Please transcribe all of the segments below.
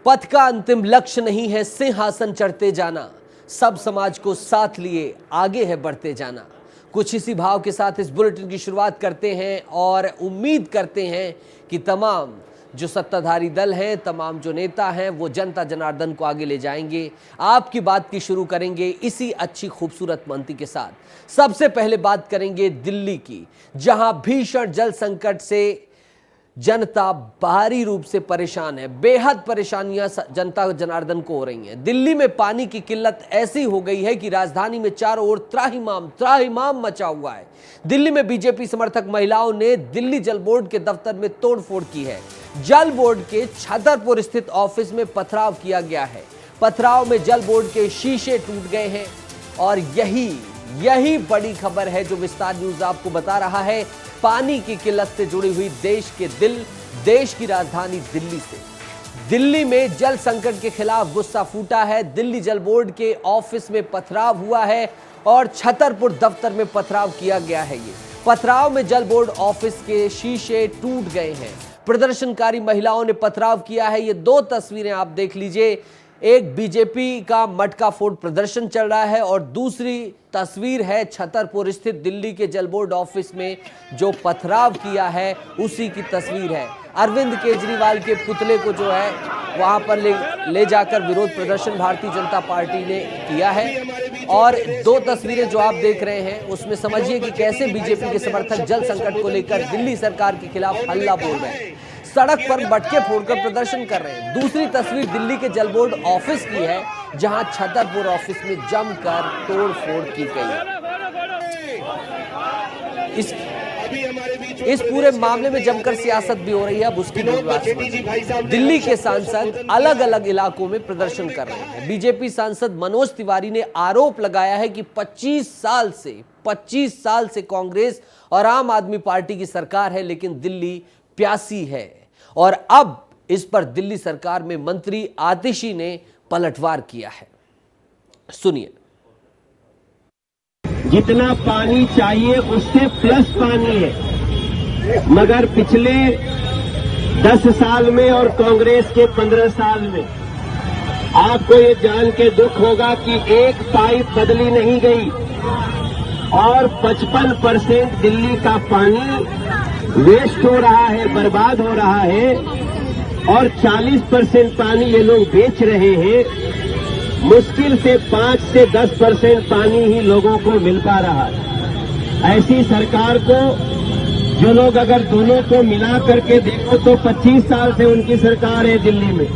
पथ का अंतिम लक्ष्य नहीं है सिंहासन चढ़ते जाना, सब समाज को साथ लिए आगे है बढ़ते जाना। कुछ इसी भाव के साथ इस बुलेटिन की शुरुआत करते हैं और उम्मीद करते हैं कि तमाम जो सत्ताधारी दल हैं, तमाम जो नेता हैं, वो जनता जनार्दन को आगे ले जाएंगे। आपकी बात की शुरू करेंगे इसी अच्छी खूबसूरत मंत्री के साथ। सबसे पहले बात करेंगे दिल्ली की, जहां भीषण जल संकट से जनता बाहरी रूप से परेशान है। बेहद परेशानियां जनता जनार्दन को हो रही हैं। दिल्ली में पानी की किल्लत ऐसी हो गई है कि राजधानी में चारों ओर त्राहिमाम मचा हुआ है। दिल्ली में बीजेपी समर्थक महिलाओं ने दिल्ली जल बोर्ड के दफ्तर में तोड़फोड़ की है। जल बोर्ड के छतरपुर स्थित ऑफिस में पथराव किया गया है। पथराव में जल बोर्ड के शीशे टूट गए हैं और यही बड़ी खबर है जो विस्तार न्यूज आपको बता रहा है। पानी की किल्लत से जुड़ी हुई देश के दिल, देश की राजधानी दिल्ली से। दिल्ली में जल संकट के खिलाफ गुस्सा फूटा है। दिल्ली जल बोर्ड के ऑफिस में पथराव हुआ है और छतरपुर दफ्तर में पथराव किया गया है। ये पथराव में जल बोर्ड ऑफिस के शीशे टूट गए हैं। प्रदर्शनकारी महिलाओं ने पथराव किया है। ये दो तस्वीरें आप देख लीजिए। एक बीजेपी का मटका फोड़ प्रदर्शन चल रहा है और दूसरी तस्वीर है छतरपुर स्थित दिल्ली के जल बोर्ड ऑफिस में जो पथराव किया है उसी की तस्वीर है। अरविंद केजरीवाल के पुतले को जो है वहां पर ले जाकर विरोध प्रदर्शन भारतीय जनता पार्टी ने किया है। और दो तस्वीरें जो आप देख रहे हैं उसमें समझिए कि कैसे बीजेपी के समर्थक जल संकट को लेकर दिल्ली सरकार के खिलाफ हल्ला बोल रहे हैं, सड़क पर मटके फोड़कर प्रदर्शन कर रहे हैं। दूसरी तस्वीर दिल्ली के जल बोर्ड ऑफिस की है जहां छतरपुर ऑफिस में जमकर तोड़फोड़ की गई है। इस पूरे मामले में जमकर सियासत भी हो रही है। अब उसकी दिल्ली के सांसद अलग अलग इलाकों में प्रदर्शन कर रहे हैं। बीजेपी सांसद मनोज तिवारी ने आरोप लगाया है कि 25 साल से कांग्रेस और आम आदमी पार्टी की सरकार है, लेकिन दिल्ली प्यासी है। और अब इस पर दिल्ली सरकार में मंत्री आतिशी ने पलटवार किया है। सुनिए। जितना पानी चाहिए उससे प्लस पानी है, मगर पिछले 10 साल में और कांग्रेस के 15 साल में आपको ये जान के दुख होगा कि एक पाइप बदली नहीं गई और 55% दिल्ली का पानी वेस्ट हो रहा है, बर्बाद हो रहा है और 40% पानी ये लोग बेच रहे हैं। मुश्किल से 5 से 10% पानी ही लोगों को मिल पा रहा है। ऐसी सरकार को जो लोग अगर दोनों को मिला करके देखो तो 25 साल से उनकी सरकार है दिल्ली में,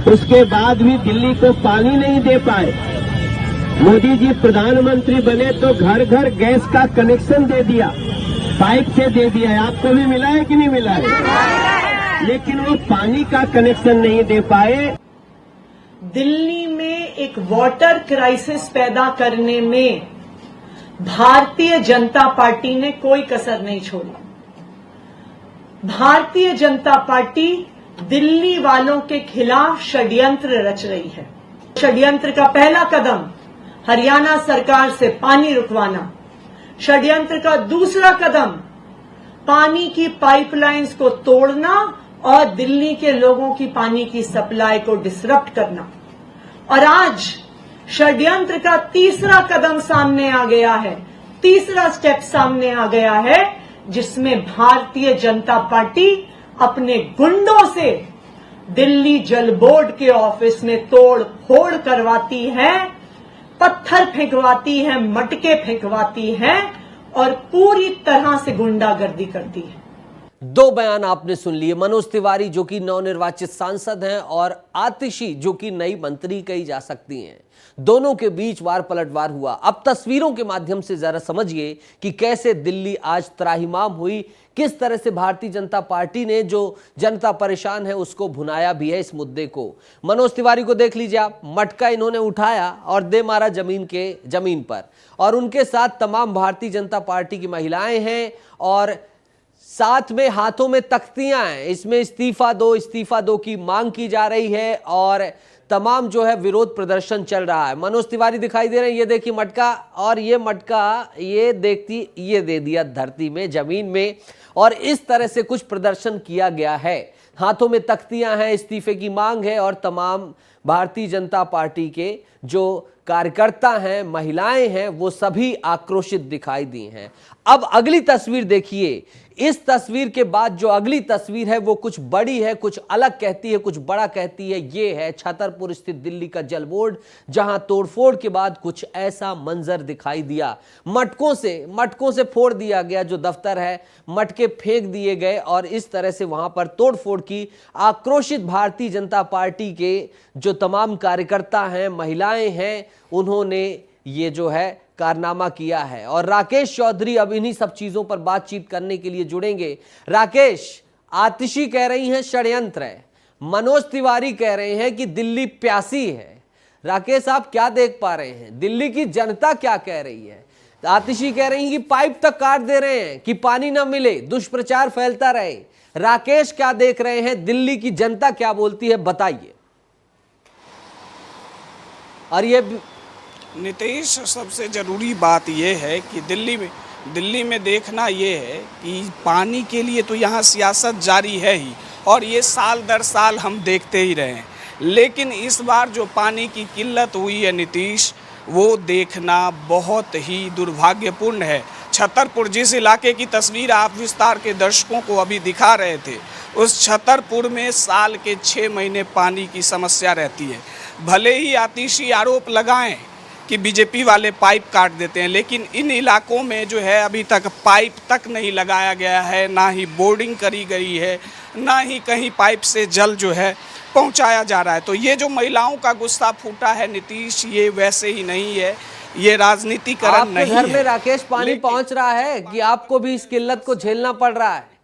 उसके बाद भी दिल्ली को पानी नहीं दे पाए। मोदी जी प्रधानमंत्री बने तो घर घर गैस का कनेक्शन दे दिया, पाइप से दे दिया है। आपको भी मिला है कि नहीं मिला है? लेकिन वो पानी का कनेक्शन नहीं दे पाए। दिल्ली में एक वाटर क्राइसिस पैदा करने में भारतीय जनता पार्टी ने कोई कसर नहीं छोड़ी। भारतीय जनता पार्टी दिल्ली वालों के खिलाफ षड्यंत्र रच रही है। षड्यंत्र का पहला कदम हरियाणा सरकार से पानी रुकवाना, षड्यंत्र का दूसरा कदम पानी की पाइपलाइंस को तोड़ना और दिल्ली के लोगों की पानी की सप्लाई को डिसरप्ट करना, और आज षड्यंत्र का तीसरा कदम सामने आ गया है, तीसरा स्टेप सामने आ गया है, जिसमें भारतीय जनता पार्टी अपने गुंडों से दिल्ली जल बोर्ड के ऑफिस में तोड़ फोड़ करवाती है, पत्थर फेंकवाती है, मटके फेंकवाती है और पूरी तरह से गुंडागर्दी करती है। दो बयान आपने सुन लिए। मनोज तिवारी जो कि नवनिर्वाचित सांसद हैं और आतिशी जो कि नई मंत्री कही जा सकती हैं, दोनों के बीच वार पलटवार हुआ। अब तस्वीरों के माध्यम से जरा समझिए कि कैसे दिल्ली आज त्राहिमाम हुई, किस तरह से भारतीय जनता पार्टी ने जो जनता परेशान है उसको भुनाया भी है इस मुद्दे को। मनोज तिवारी को देख लीजिए आप, मटका इन्होंने उठाया और दे मारा जमीन पर, और उनके साथ तमाम भारतीय जनता पार्टी की महिलाएं हैं और साथ में हाथों में तख्तियां हैं। इसमें इस्तीफा दो की मांग की जा रही है और तमाम जो है विरोध प्रदर्शन चल रहा है। मनोज तिवारी दिखाई दे रहे हैं, ये देखिए मटका, और ये मटका ये दे दिया धरती में, जमीन में, और इस तरह से कुछ प्रदर्शन किया गया है। हाथों में तख्तियां हैं, इस्तीफे की मांग है और तमाम भारतीय जनता पार्टी के जो कार्यकर्ता हैं, महिलाएं हैं, वो सभी आक्रोशित दिखाई दी हैं। अब अगली तस्वीर देखिए। इस तस्वीर के बाद जो अगली तस्वीर है वो कुछ बड़ी है, कुछ अलग कहती है, कुछ बड़ा कहती है। ये है छतरपुर स्थित दिल्ली का जल बोर्ड, जहां तोड़फोड़ के बाद कुछ ऐसा मंजर दिखाई दिया। मटकों से फोड़ दिया गया जो दफ्तर है, मटके फेंक दिए गए और इस तरह से वहां पर तोड़फोड़ की। आक्रोशित भारतीय जनता पार्टी के जो तमाम कार्यकर्ता हैं, महिलाएं हैं, उन्होंने ये जो है कारनामा किया है। और राकेश चौधरी अब इन्हीं सब चीजों पर बातचीत करने के लिए जुड़ेंगे। राकेश, आतिशी कह रही हैं षड्यंत्र है, मनोज तिवारी कह रहे हैं कि दिल्ली प्यासी है। राकेश, आप क्या देख पा रहे हैं? दिल्ली की जनता क्या कह रही है? आतिशी कह रही हैं कि पाइप तक काट दे रहे हैं कि पानी ना मिले, दुष्प्रचार फैलता रहे। राकेश क्या देख रहे हैं? दिल्ली की जनता क्या बोलती है, बताइए। और ये नीतीश, सबसे ज़रूरी बात यह है कि दिल्ली में देखना ये है कि पानी के लिए तो यहाँ सियासत जारी है ही, और ये साल दर साल हम देखते ही रहे हैं। लेकिन इस बार जो पानी की किल्लत हुई है नीतीश, वो देखना बहुत ही दुर्भाग्यपूर्ण है। छतरपुर, जिस इलाके की तस्वीर आप विस्तार के दर्शकों को अभी दिखा रहे थे, उस छतरपुर में साल के 6 महीने पानी की समस्या रहती है। भले ही आतिशी आरोप लगाएं कि बीजेपी वाले पाइप काट देते हैं, लेकिन इन इलाकों में जो है अभी तक पाइप तक नहीं लगाया गया है, ना ही बोर्डिंग करी गई है, ना ही कहीं पाइप से जल जो है पहुंचाया जा रहा है। तो ये जो महिलाओं का गुस्सा फूटा है नीतीश, ये वैसे ही नहीं है, ये राजनीतिकरण नहीं है। घर में राकेश पानी पहुंच रहा है कि आपको भी इस किल्लत को झेलना पड़ रहा है?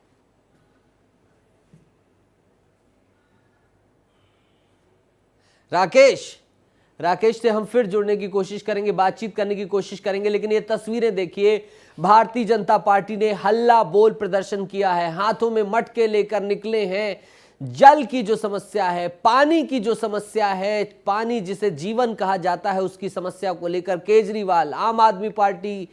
राकेश से हम फिर जुड़ने की कोशिश करेंगे, बातचीत करने की कोशिश करेंगे, लेकिन ये तस्वीरें देखिए। भारतीय जनता पार्टी ने हल्ला बोल प्रदर्शन किया है, हाथों में मटके लेकर निकले हैं। जल की जो समस्या है, पानी की जो समस्या है, पानी जिसे जीवन कहा जाता है, उसकी समस्या को लेकर केजरीवाल, आम आदमी पार्टी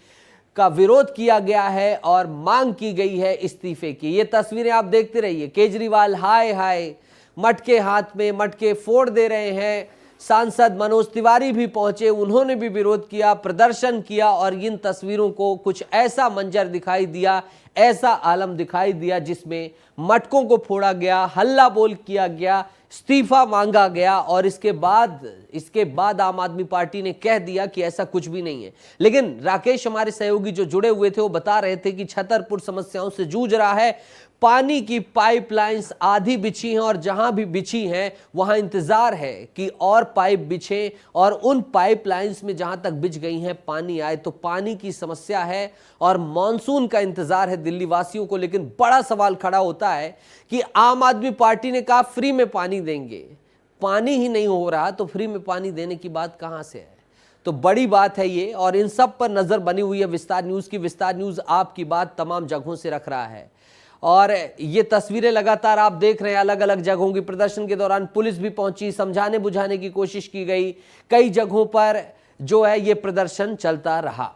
का विरोध किया गया है और मांग की गई है इस्तीफे की। ये तस्वीरें आप देखते रहिए। केजरीवाल हाय हाय, मटके हाथ में, मटके फोड़ दे रहे हैं। सांसद मनोज तिवारी भी पहुंचे, उन्होंने भी विरोध किया, प्रदर्शन किया और इन तस्वीरों को कुछ ऐसा मंजर दिखाई दिया, ऐसा आलम दिखाई दिया जिसमें मटकों को फोड़ा गया, हल्ला बोल किया गया, इस्तीफा मांगा गया और इसके बाद आम आदमी पार्टी ने कह दिया कि ऐसा कुछ भी नहीं है। लेकिन राकेश, हमारे सहयोगी जो जुड़े हुए थे, वो बता रहे थे कि छतरपुर समस्याओं से जूझ रहा है। पानी की पाइपलाइंस आधी बिछी हैं और जहां भी बिछी हैं वहां इंतजार है कि और पाइप बिछे और उन पाइपलाइंस में जहां तक बिछ गई हैं पानी आए। तो पानी की समस्या है और मॉनसून का इंतजार है दिल्ली वासियों को। लेकिन बड़ा सवाल खड़ा होता है कि आम आदमी पार्टी ने कहा फ्री में पानी देंगे, पानी ही नहीं हो रहा तो फ्री में पानी देने की बात कहां से है? तो बड़ी बात है ये, और इन सब पर नजर बनी हुई है विस्तार न्यूज की। विस्तार न्यूज आपकी बात तमाम जगहों से रख रहा है और ये तस्वीरें लगातार आप देख रहे हैं। अलग अलग जगहों की प्रदर्शन के दौरान पुलिस भी पहुंची, समझाने बुझाने की कोशिश की गई। कई जगहों पर जो है ये प्रदर्शन चलता रहा।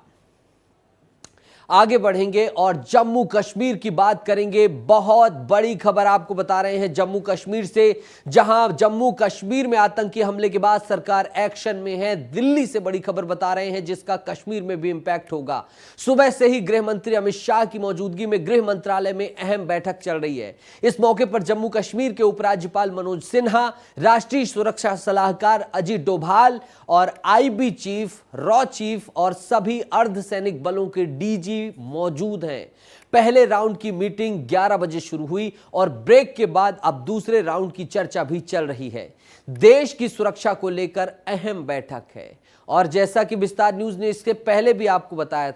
आगे बढ़ेंगे और जम्मू कश्मीर की बात करेंगे। बहुत बड़ी खबर आपको बता रहे हैं जम्मू कश्मीर से, जहां जम्मू कश्मीर में आतंकी हमले के बाद सरकार एक्शन में है। दिल्ली से बड़ी खबर बता रहे हैं जिसका कश्मीर में भी इंपैक्ट होगा। सुबह से ही गृह मंत्री अमित शाह की मौजूदगी में गृह मंत्रालय में अहम बैठक चल रही है। इस मौके पर जम्मू कश्मीर के उपराज्यपाल मनोज सिन्हा, राष्ट्रीय सुरक्षा सलाहकार अजीत डोभाल और आईबी चीफ, रॉ चीफ और सभी अर्धसैनिक बलों के डीजी मौजूद हैं। पहले राउंड की मीटिंग 11 बजे शुरू हुई और ब्रेक के बाद अब दूसरे राउंड की चर्चा भी चल रही है। देश की सुरक्षा को लेकर अहम बैठक है और जैसा कि विस्तार न्यूज ने इसके पहले भी आपको बताया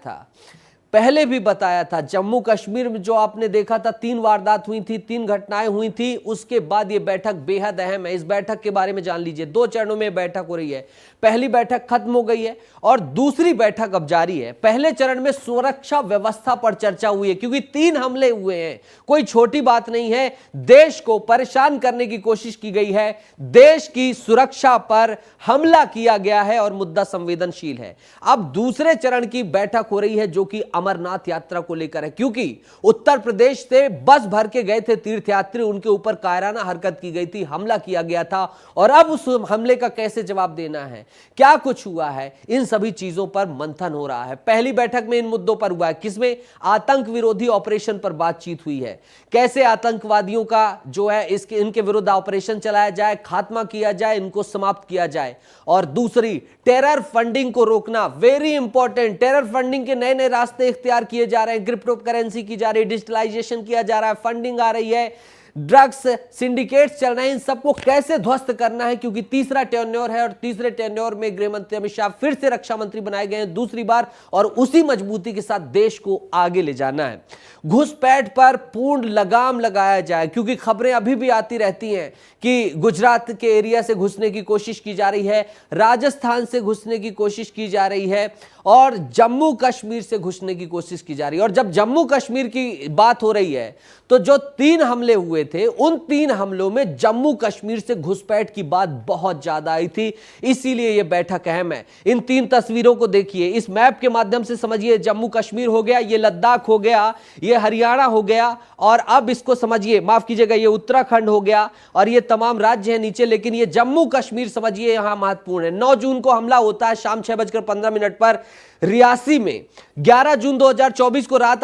था, जम्मू कश्मीर में जो आपने देखा था 3 वारदात हुई थी, 3 घटनाएं हुई थी, उसके बाद यह बैठक बेहद अहम है। इस बैठक के बारे में जान लीजिए। 2 चरणों में बैठक हो रही है। पहली बैठक खत्म हो गई है और दूसरी बैठक अब जारी है। पहले चरण में सुरक्षा व्यवस्था पर चर्चा हुई है क्योंकि 3 हमले हुए हैं, कोई छोटी बात नहीं है। देश को परेशान करने की कोशिश की गई है, देश की सुरक्षा पर हमला किया गया है और मुद्दा संवेदनशील है। अब दूसरे चरण की बैठक हो रही है जो कि अमरनाथ यात्रा को लेकर है, क्योंकि उत्तर प्रदेश से बस भर के गए थे तीर्थयात्री, उनके ऊपर कायराना हरकत की गई थी, हमला किया गया था, और अब उस हमले का कैसे जवाब देना है, क्या कुछ हुआ है, इन सभी चीजों पर मंथन हो रहा है। पहली बैठक में इन मुद्दों पर हुआ है, किसमें? आतंक विरोधी ऑपरेशन पर बातचीत हुई है, कैसे आतंकवादियों का जो है इनके विरुद्ध ऑपरेशन चलाया जाए, खात्मा किया जाए, इनको समाप्त किया जाए। और दूसरी, टेरर फंडिंग को रोकना, वेरी इंपॉर्टेंट। टेरर फंडिंग के नए नए रास्ते इख्तियार किए जा रहे हैं, क्रिप्टो करेंसी की जा रही है, डिजिटलाइजेशन किया जा रहा है, फंडिंग आ रही है, ड्रग्स सिंडिकेट्स चल रहे हैं, इन सबको कैसे ध्वस्त करना है, क्योंकि तीसरा टेन्योर है और तीसरे टेन्योर में गृह मंत्री अमित शाह फिर से रक्षा मंत्री बनाए गए हैं दूसरी बार, और उसी मजबूती के साथ देश को आगे ले जाना है। घुसपैठ पर पूर्ण लगाम लगाया जाए, क्योंकि खबरें अभी भी आती रहती हैं कि गुजरात के एरिया से घुसने की कोशिश की जा रही है, राजस्थान से घुसने की कोशिश की जा रही है, और जम्मू कश्मीर से घुसने की कोशिश की जा रही है। और जब जम्मू कश्मीर की बात हो रही है तो जो 3 हमले हुए थे, उन 3 हमलों में जम्मू कश्मीर से घुसपैठ की बात बहुत ज्यादा आई थी, इसीलिए यह बैठक अहम है। इन 3 तस्वीरों को देखिए, इस मैप के माध्यम से समझिए, जम्मू कश्मीर हो गया, ये लद्दाख हो गया, ये हरियाणा हो गया, और अब इसको समझिए, माफ कीजिएगा, ये उत्तराखंड हो गया, और ये तमाम राज्य हैं नीचे, लेकिन ये जम्मू कश्मीर समझिए यहां महत्वपूर्ण है। 9 जून को हमला होता है शाम 6:15 पर रियासी में, 11 जून 2024 को रात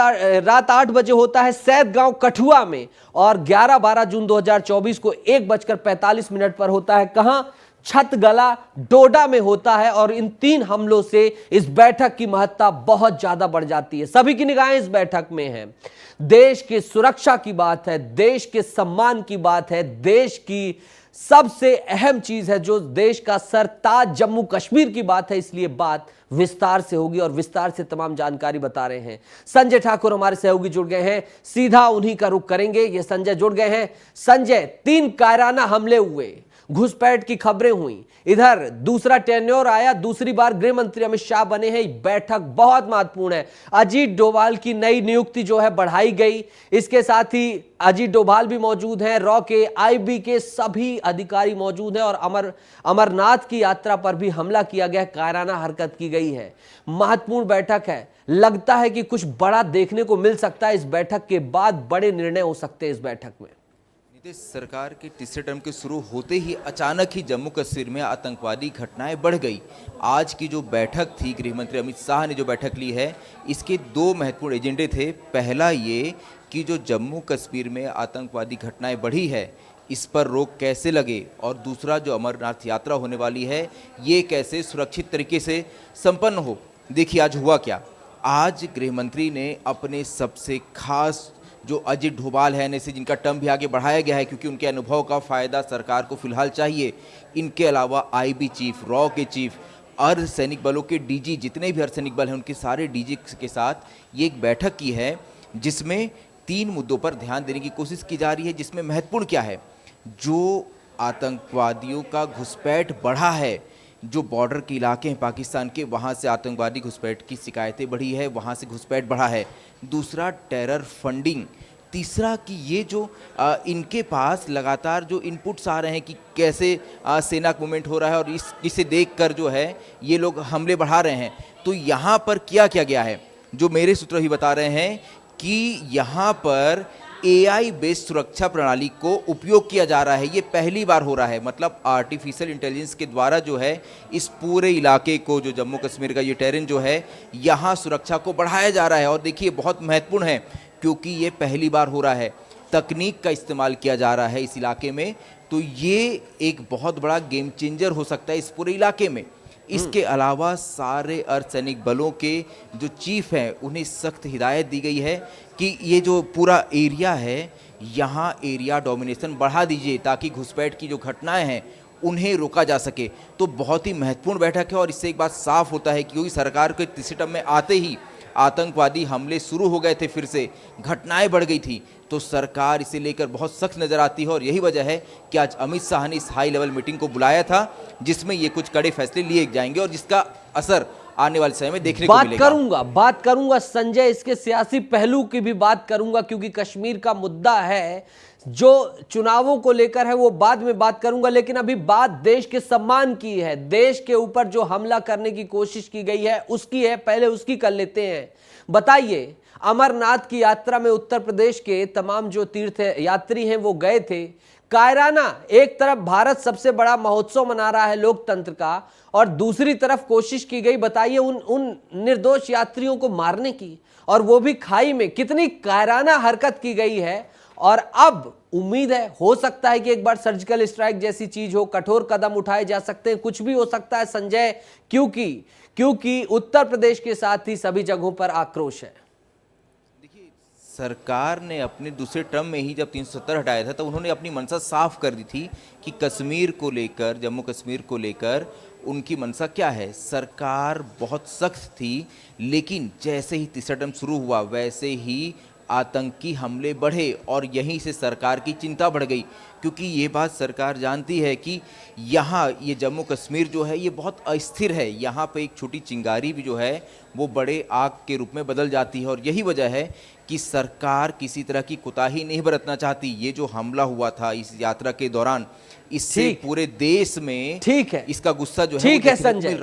8 बजे होता है सैद गांव कठुआ में, और 11-12 जून 2024 को 1:45 पर होता है कहां? छतगला डोडा में होता है। और इन 3 हमलों से इस बैठक की महत्ता बहुत ज्यादा बढ़ जाती है, सभी की निगाहें इस बैठक में हैं। देश की सुरक्षा की बात है, देश के सम्मान की बात है, देश की सबसे अहम चीज है, जो देश का सरताज जम्मू कश्मीर की बात है, इसलिए बात विस्तार से होगी और विस्तार से तमाम जानकारी बता रहे हैं। संजय ठाकुर हमारे सहयोगी जुड़ गए हैं, सीधा उन्हीं का रुख करेंगे। ये संजय जुड़ गए हैं। संजय, 3 कायराना हमले हुए, घुसपैठ की खबरें हुई, इधर दूसरा टेन्योर आया, दूसरी बार गृह मंत्री अमित शाह बने हैं, बैठक बहुत महत्वपूर्ण है। अजीत डोभाल की नई नियुक्ति जो है बढ़ाई गई, इसके साथ ही अजीत डोभाल भी मौजूद हैं, रॉ के, आईबी के सभी अधिकारी मौजूद हैं, और अमरनाथ की यात्रा पर भी हमला किया गया, कायराना हरकत की गई है। महत्वपूर्ण बैठक है, लगता है कि कुछ बड़ा देखने को मिल सकता है इस बैठक के बाद, बड़े निर्णय हो सकते हैं इस बैठक में। नीतीश सरकार के तीसरे टर्म के शुरू होते ही अचानक ही जम्मू कश्मीर में आतंकवादी घटनाएं बढ़ गई। आज की जो बैठक थी, गृह मंत्री अमित शाह ने जो बैठक ली है, इसके 2 महत्वपूर्ण एजेंडे थे। पहला ये कि जो जम्मू कश्मीर में आतंकवादी घटनाएं बढ़ी है, इस पर रोक कैसे लगे, और दूसरा जो अमरनाथ यात्रा होने वाली है, ये कैसे सुरक्षित तरीके से संपन्न हो। देखिए आज हुआ क्या। आज गृह मंत्री ने अपने सबसे खास जो अजीत डोभाल है, से जिनका टर्म भी आगे बढ़ाया गया है, क्योंकि उनके अनुभव का फ़ायदा सरकार को फिलहाल चाहिए। इनके अलावा आईबी चीफ, रॉ के चीफ, अर्धसैनिक बलों के डीजी, जितने भी अर्धसैनिक बल हैं उनके सारे डीजी के साथ ये एक बैठक की है, जिसमें 3 मुद्दों पर ध्यान देने की कोशिश की जा रही है। जिसमें महत्वपूर्ण क्या है, जो आतंकवादियों का घुसपैठ बढ़ा है, जो बॉर्डर के इलाके हैं पाकिस्तान के, वहाँ से आतंकवादी घुसपैठ की शिकायतें बढ़ी है, वहाँ से घुसपैठ बढ़ा है। दूसरा टेरर फंडिंग। तीसरा कि ये जो इनके पास लगातार जो इनपुट्स आ रहे हैं कि कैसे सेना मूवमेंट हो रहा है, और इसे देखकर जो है ये लोग हमले बढ़ा रहे हैं। तो यहाँ पर क्या किया गया है, जो मेरे सूत्र ही बता रहे हैं कि यहाँ पर AI बेस्ड सुरक्षा प्रणाली को उपयोग किया जा रहा है। ये पहली बार हो रहा है, मतलब आर्टिफिशियल इंटेलिजेंस के द्वारा जो है इस पूरे इलाके को, जो जम्मू कश्मीर का ये टेरेन जो है, यहाँ सुरक्षा को बढ़ाया जा रहा है। और देखिए बहुत महत्वपूर्ण है, क्योंकि ये पहली बार हो रहा है, तकनीक का इस्तेमाल किया जा रहा है इस इलाके में, तो ये एक बहुत बड़ा गेम चेंजर हो सकता है इस पूरे इलाके में। इसके अलावा सारे अर्धसैनिक बलों के जो चीफ हैं, उन्हें सख्त हिदायत दी गई है कि ये जो पूरा एरिया है, यहाँ एरिया डोमिनेशन बढ़ा दीजिए, ताकि घुसपैठ की जो घटनाएं हैं उन्हें रोका जा सके। तो बहुत ही महत्वपूर्ण बैठक है, और इससे एक बात साफ होता है, क्योंकि सरकार के तीसरे टर्म में आते ही आतंकवादी हमले शुरू हो गए थे, फिर से घटनाएं बढ़ गई थी, तो सरकार इसे लेकर बहुत सख्त नज़र आती है। और यही वजह है कि आज अमित शाह ने इस हाई लेवल मीटिंग को बुलाया था, जिसमें ये कुछ कड़े फैसले लिए जाएंगे, और जिसका असर आने वाले समय में देखने को मिलेगा। बात करूंगा संजय, इसके सियासी पहलू की भी बात करूंगा, क्योंकि कश्मीर का मुद्दा है जो चुनावों को लेकर है, वो बाद में बात करूंगा। लेकिन अभी बात देश के सम्मान की है, देश के ऊपर जो हमला करने की कोशिश की गई है उसकी है, पहले उसकी कर लेते हैं। बताइए, अमरनाथ की यात्रा में उत्तर प्रदेश के तमाम जो तीर्थ यात्री हैं वो गए थे। कायराना एक तरफ भारत सबसे बड़ा महोत्सव मना रहा है लोकतंत्र का, और दूसरी तरफ कोशिश की गई, बताइए, उन निर्दोष यात्रियों को मारने की, और वो भी खाई में। कितनी कायराना हरकत की गई है। और अब उम्मीद है, हो सकता है कि एक बार सर्जिकल स्ट्राइक जैसी चीज हो, कठोर कदम उठाए जा सकते हैं, कुछ भी हो सकता है संजय, क्योंकि उत्तर प्रदेश के साथ ही सभी जगहों पर आक्रोश है। सरकार ने अपने दूसरे टर्म में ही जब 370 हटाया था तो उन्होंने अपनी मंशा साफ कर दी थी कि कश्मीर को लेकर, जम्मू कश्मीर को लेकर उनकी मंशा क्या है। सरकार बहुत सख्त थी, लेकिन जैसे ही तीसरा टर्म शुरू हुआ वैसे ही आतंकी हमले बढ़े और यहीं से सरकार की चिंता बढ़ गई, क्योंकि ये बात सरकार जानती है कि यहाँ ये जम्मू कश्मीर जो है ये बहुत अस्थिर है। यहाँ पे एक छोटी चिंगारी भी जो है वो बड़े आग के रूप में बदल जाती है, और यही वजह है कि सरकार किसी तरह की कोताही नहीं बरतना चाहती। ये जो हमला हुआ था इस यात्रा के दौरान, इससे पूरे देश में ठीक है इसका गुस्सा जो है ठीक है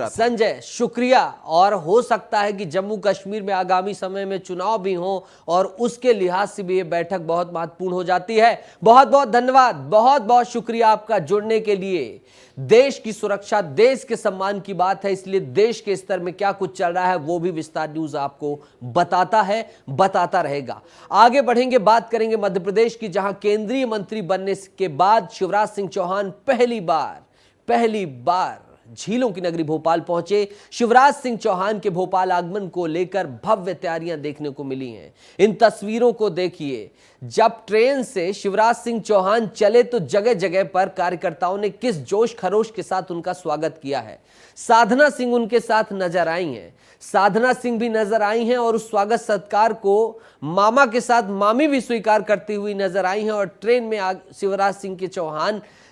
संजय शुक्रिया। और हो सकता है कि जम्मू कश्मीर में आगामी समय में चुनाव भी हो, और उसके लिहाज से भी ये बैठक बहुत महत्वपूर्ण हो जाती है। बहुत बहुत धन्यवाद, बहुत बहुत शुक्रिया आपका जुड़ने के लिए। देश की सुरक्षा, देश के सम्मान की बात है, इसलिए देश के स्तर में क्या कुछ चल रहा है वो भी विस्तार न्यूज आपको बताता है, बताता रहेगा। आगे बढ़ेंगे, बात करेंगे मध्य प्रदेश की, जहां केंद्रीय मंत्री बनने के बाद शिवराज सिंह चौहान पहली बार झीलों की नगरी भोपाल पहुंचे। शिवराज सिंह चौहान के भोपाल आगमन को लेकर भव्य तैयारियां देखने को मिली हैं। इन तस्वीरों को देखिए, जब ट्रेन से शिवराज सिंह चौहान चले तो जगह जगह पर कार्यकर्ताओं ने किस जोश खरोश के साथ उनका स्वागत किया है। साधना सिंह उनके साथ नजर आई हैं, साधना सिंह भी नजर आई हैं, और उस स्वागत सत्कार को मामा के साथ मामी भी स्वीकार करती हुई नजर आई हैं, और ट्रेन में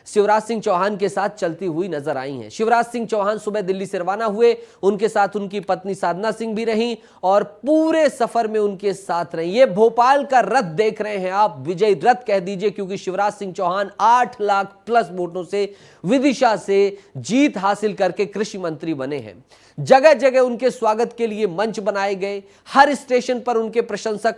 शिवराज सिंह चौहान के साथ चलती हुई नजर आई हैं। शिवराज सिंह चौहान सुबह दिल्ली से रवाना हुए, उनके साथ उनकी पत्नी साधना सिंह भी रहीं, और पूरे सफर में उनके साथ रहीं। ये भोपाल का रथ देख रहे हैं आप, विजय रथ कह दीजिए, क्योंकि शिवराज सिंह चौहान 8 लाख प्लस वोटों से विदिशा से जीत हासिल करके कृषि मंत्री बने हैं। जगह जगह उनके स्वागत के लिए मंच बनाए गए, हर स्टेशन पर उनके प्रशंसक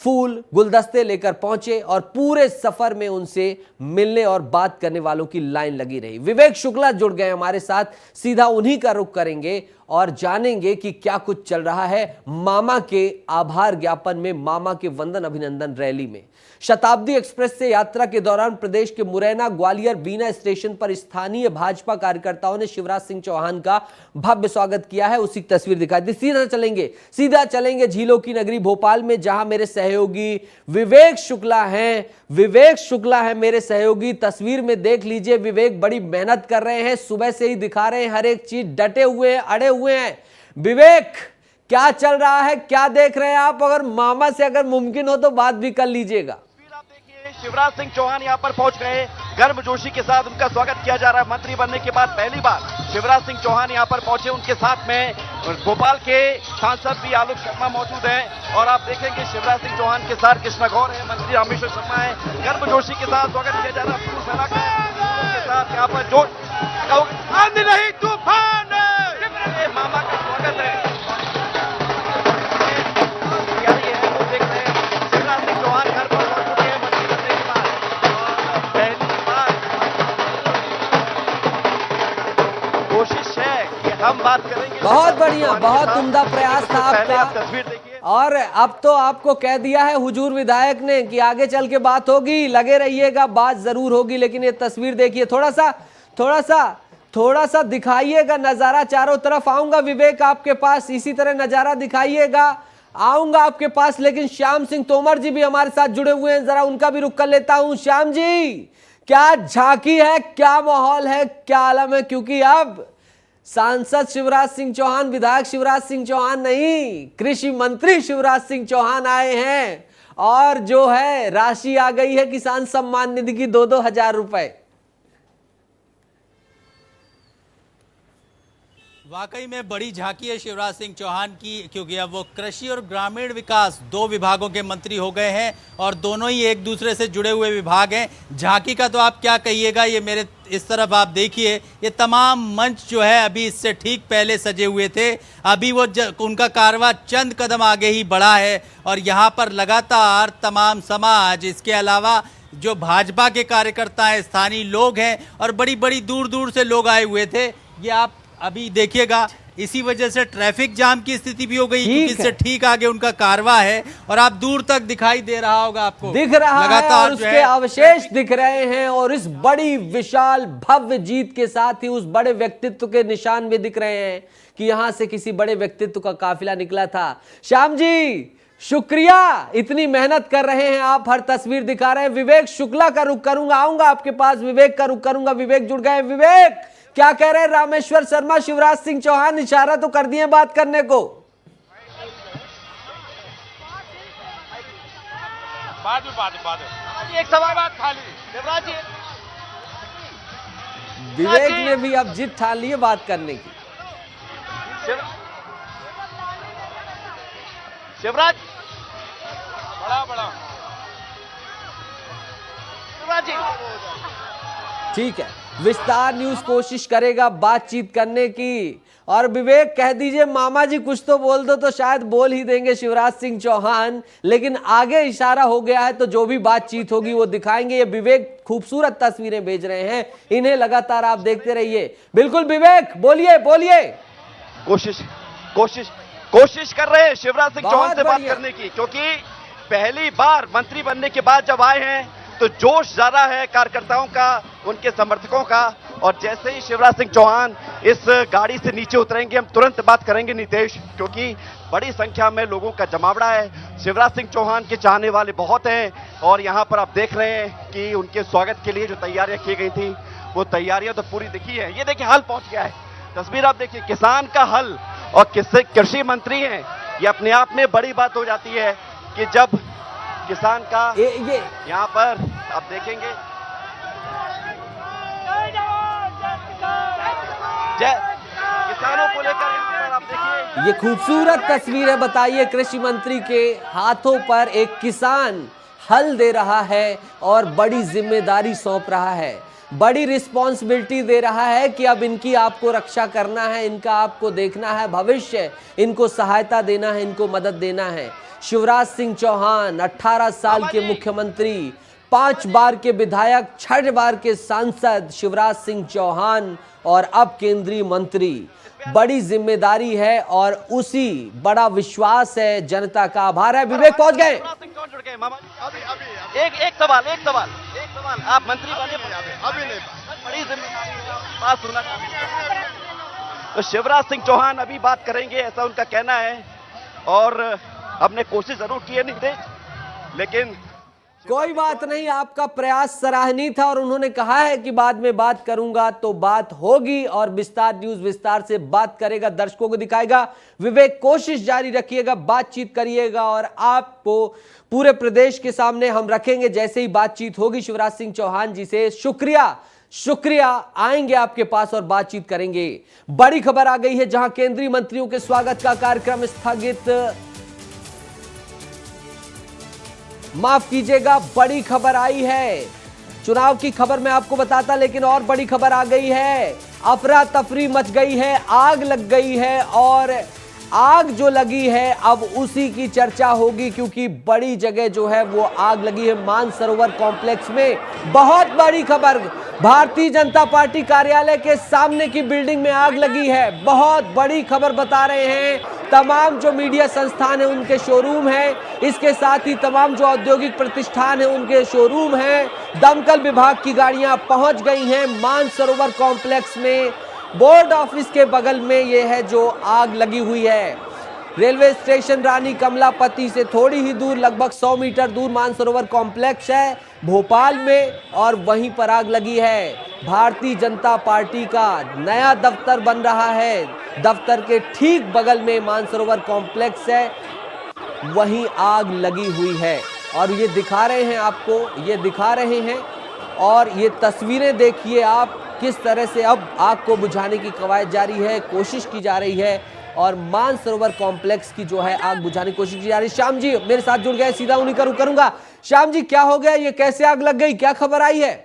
फूल गुलदस्ते लेकर पहुंचे, और पूरे सफर में उनसे मिलने और बात करने वालों की लाइन लगी रही। विवेक शुक्ला जुड़ गए हमारे साथ, सीधा उन्हीं का रुख करेंगे और जानेंगे कि क्या कुछ चल रहा है मामा के आभार ज्ञापन में, मामा के वंदन अभिनंदन रैली में। शताब्दी एक्सप्रेस से यात्रा के दौरान प्रदेश के मुरैना, ग्वालियर, बीना स्टेशन पर स्थानीय भाजपा कार्यकर्ताओं ने शिवराज सिंह चौहान का भव्य स्वागत किया है। उसी की तस्वीर दिखाई दी। सीधा चलेंगे झीलों की नगरी भोपाल में, जहां मेरे सहयोगी विवेक शुक्ला हैं मेरे सहयोगी। तस्वीर में देख लीजिए, विवेक बड़ी मेहनत कर रहे हैं, सुबह से ही दिखा रहे हैं, हर एक चीज डटे हुए हैं, अड़े हुए हैं। विवेक, क्या चल रहा है, क्या देख रहे हैं आप? अगर मामा से अगर मुमकिन हो तो बात भी कर लीजिएगा। शिवराज सिंह चौहान यहां पर पहुंच गए, गर्मजोशी के साथ उनका स्वागत किया जा रहा है। मंत्री बनने के बाद पहली बार शिवराज सिंह चौहान यहां पर पहुंचे, उनके साथ में भोपाल के सांसद भी आलोक शर्मा मौजूद हैं, और आप देखेंगे शिवराज सिंह चौहान के साथ कृष्णा गौर है, मंत्री रामेश्वर शर्मा है। गर्मजोशी के साथ स्वागत किया जा रहा है, के साथ यहाँ पर जो आंधी नहीं तूफान मामा का स्वागत है। कोशिश है कि हम बात करेंगे। बहुत बढ़िया, बहुत उम्दा प्रयास था आपका। तस्वीर देखिए, और अब तो आपको कह दिया है हुजूर विधायक ने कि आगे चल के बात होगी, लगे रहिएगा, बात जरूर होगी। लेकिन ये तस्वीर देखिए, थोड़ा सा दिखाइएगा नजारा, चारों तरफ आऊंगा विवेक आपके पास, इसी तरह नजारा दिखाइएगा, आऊंगा आपके पास। लेकिन श्याम सिंह तोमर जी भी हमारे साथ जुड़े हुए हैं, जरा उनका भी रुख कर लेता हूं। श्याम जी, क्या झांकी है, क्या माहौल है, क्या आलम है? क्योंकि अब सांसद शिवराज सिंह चौहान, विधायक शिवराज सिंह चौहान नहीं, कृषि मंत्री शिवराज सिंह चौहान आए हैं, और जो है राशि आ गई है किसान सम्मान निधि की 2-2 हजार रुपए। वाकई में बड़ी झांकी है शिवराज सिंह चौहान की, क्योंकि अब वो कृषि और ग्रामीण विकास दो विभागों के मंत्री हो गए हैं और दोनों ही एक दूसरे से जुड़े हुए विभाग हैं। झांकी का तो आप क्या कहिएगा, ये मेरे इस तरफ आप देखिए, ये तमाम मंच जो है अभी इससे ठीक पहले सजे हुए थे, अभी वो उनका कारवां चंद कदम आगे ही बढ़ा है और यहाँ पर लगातार तमाम समाज, इसके अलावा जो भाजपा के कार्यकर्ता हैं, स्थानीय लोग हैं और बड़ी बड़ी दूर दूर से लोग आए हुए थे। ये आप अभी देखिएगा, इसी वजह से ट्रैफिक जाम की स्थिति भी हो गई, क्योंकि इससे ठीक आगे उनका कारवां है और आप दूर तक दिखाई दे रहा होगा, आपको दिख रहा है और उसके अवशेष दिख रहे हैं और इस बड़ी विशाल भव्य जीत के साथ ही उस बड़े व्यक्तित्व के निशान भी दिख रहे हैं कि यहां से किसी बड़े व्यक्तित्व का काफिला निकला था। श्याम जी शुक्रिया, इतनी मेहनत कर रहे हैं आप, हर तस्वीर दिखा रहे हैं। विवेक शुक्ला का रुख करूंगा, आऊंगा आपके पास, विवेक का रुख करूंगा। विवेक जुड़ गए। विवेक क्या कह रहे हैं रामेश्वर शर्मा, शिवराज सिंह चौहान? इशारा तो कर दिए बात करने को। बाद एक सवाल बात खाली शिवराज जी, विवेक ने भी अब जिद ठान ली है बात करने की। शिवराज बड़ा शिवराज जी, ठीक है, विस्तार न्यूज कोशिश करेगा बातचीत करने की। और विवेक कह दीजिए मामा जी कुछ तो बोल दो, तो शायद बोल ही देंगे शिवराज सिंह चौहान, लेकिन आगे इशारा हो गया है तो जो भी बातचीत होगी वो दिखाएंगे। ये विवेक खूबसूरत तस्वीरें भेज रहे हैं, इन्हें लगातार आप देखते रहिए। बिल्कुल विवेक, बोलिए बोलिए। कोशिश कर रहे हैं शिवराज सिंह चौहान से बात करने की, क्योंकि पहली बार मंत्री बनने के बाद जब आए हैं तो जोश ज्यादा है कार्यकर्ताओं का, उनके समर्थकों का। और जैसे ही शिवराज सिंह चौहान इस गाड़ी से नीचे उतरेंगे, हम तुरंत बात करेंगे नितेश, क्योंकि बड़ी संख्या में लोगों का जमावड़ा है। शिवराज सिंह चौहान के चाहने वाले बहुत हैं और यहाँ पर आप देख रहे हैं कि उनके स्वागत के लिए जो तैयारियां की गई थी वो तैयारियां तो पूरी दिखी है। ये देखिए हल पहुंच गया है, तस्वीर आप देखिए, किसान का हल और कृषि मंत्री हैं। ये अपने आप में बड़ी बात हो जाती है कि जब किसान का ये यहाँ पर आप देखेंगे किसानों को लेकर यहाँ पर आप देखिए, ये खूबसूरत तस्वीर है। बताइए, कृषि मंत्री के हाथों पर एक किसान हल दे रहा है और बड़ी जिम्मेदारी सौंप रहा है, बड़ी रिस्पॉन्सिबिलिटी दे रहा है कि अब इनकी आपको रक्षा करना है, इनका आपको देखना है भविष्य, इनको सहायता देना है, इनको मदद देना है। शिवराज सिंह चौहान 18 साल के मुख्यमंत्री, 5 बार के विधायक, 6 बार के सांसद शिवराज सिंह चौहान और अब केंद्रीय मंत्री। बड़ी जिम्मेदारी है और उसी बड़ा विश्वास है, जनता का आभार है। विवेक पहुंच गए। एक सवाल आप मंत्री बने, अभी नहीं, बड़ी जिम्मेदारी बात सुनना। तो शिवराज सिंह चौहान अभी बात करेंगे, ऐसा उनका कहना है। और हमने कोशिश जरूर की है नितेश, लेकिन कोई बात नहीं, आपका प्रयास सराहनीय था और उन्होंने कहा है कि बाद में बात करूंगा, तो बात होगी और विस्तार न्यूज विस्तार से बात करेगा, दर्शकों को दिखाएगा। विवेक कोशिश जारी रखिएगा, बातचीत करिएगा और आपको पूरे प्रदेश के सामने हम रखेंगे जैसे ही बातचीत होगी शिवराज सिंह चौहान जी से। शुक्रिया, आएंगे आपके पास और बातचीत करेंगे। बड़ी खबर आ गई है, जहां केंद्रीय मंत्रियों के स्वागत का कार्यक्रम स्थगित, माफ कीजिएगा, बड़ी खबर आई है। चुनाव की खबर मैं आपको बताता, लेकिन और बड़ी खबर आ गई है। अफरा तफरी मच गई है, आग लग गई है और आग जो लगी है अब उसी की चर्चा होगी, क्योंकि बड़ी जगह जो है वो आग लगी है मानसरोवर कॉम्प्लेक्स में। बहुत बड़ी खबर, भारतीय जनता पार्टी कार्यालय के सामने की बिल्डिंग में आग लगी है। बहुत बड़ी खबर बता रहे हैं। तमाम जो मीडिया संस्थान है उनके शोरूम है, इसके साथ ही तमाम जो औद्योगिक प्रतिष्ठान है उनके शोरूम है। दमकल विभाग की गाड़ियां पहुंच गई हैं मानसरोवर कॉम्प्लेक्स में। बोर्ड ऑफिस के बगल में ये है जो आग लगी हुई है। रेलवे स्टेशन रानी कमलापति से थोड़ी ही दूर, लगभग 100 मीटर दूर मानसरोवर कॉम्प्लेक्स है भोपाल में, और वहीं पर आग लगी है। भारतीय जनता पार्टी का नया दफ्तर बन रहा है, दफ्तर के ठीक बगल में मानसरोवर कॉम्प्लेक्स है, वहीं आग लगी हुई है। और ये दिखा रहे हैं आपको, ये दिखा रहे हैं और ये तस्वीरें देखिए आप, किस तरह से अब आग को बुझाने की कवायद जारी है, कोशिश की जा रही है और मानसरोवर कॉम्प्लेक्स की जो है आग बुझाने की कोशिश की जा रही है। श्याम जी मेरे साथ जुड़ गए, सीधा उन्हीं का रुख करूंगा। श्याम जी, क्या हो गया, ये कैसे आग लग गई, क्या खबर आई है?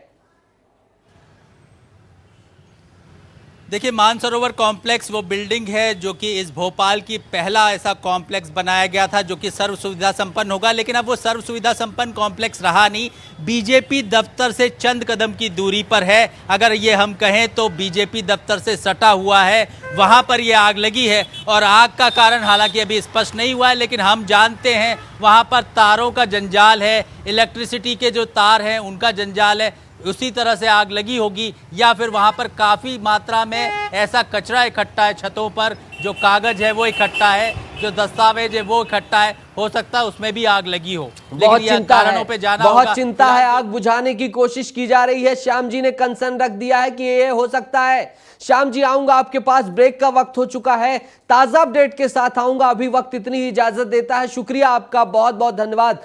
देखिए, मानसरोवर कॉम्प्लेक्स वो बिल्डिंग है जो कि इस भोपाल की पहला ऐसा कॉम्प्लेक्स बनाया गया था जो कि सर्व सुविधा संपन्न होगा, लेकिन अब वो सर्व सुविधा संपन्न कॉम्प्लेक्स रहा नहीं। बीजेपी दफ्तर से चंद कदम की दूरी पर है, अगर ये हम कहें तो बीजेपी दफ्तर से सटा हुआ है, वहाँ पर ये आग लगी है। और आग का कारण हालांकि अभी स्पष्ट नहीं हुआ है, लेकिन हम जानते हैं वहाँ पर तारों का जंजाल है, इलेक्ट्रिसिटी के जो तार हैं उनका जंजाल है, उसी तरह से आग लगी होगी। या फिर वहाँ पर काफ़ी मात्रा में ऐसा कचरा इकट्ठा है, छतों पर जो कागज़ है वो इकट्ठा है, जो दस्तावेज है वो इकट्ठा है, हो सकता है उसमें भी आग लगी हो। बहुत चिंता है, पे जाना बहुत चिंता है, आग बुझाने की कोशिश की जा रही है। श्याम जी ने कंसर्न रख दिया है कि ये हो सकता है। श्याम जी, आऊंगा आपके पास, ब्रेक का वक्त हो चुका है, ताजा अपडेट के साथ आऊंगा, अभी वक्त इतनी ही इजाजत देता है। शुक्रिया आपका, बहुत बहुत धन्यवाद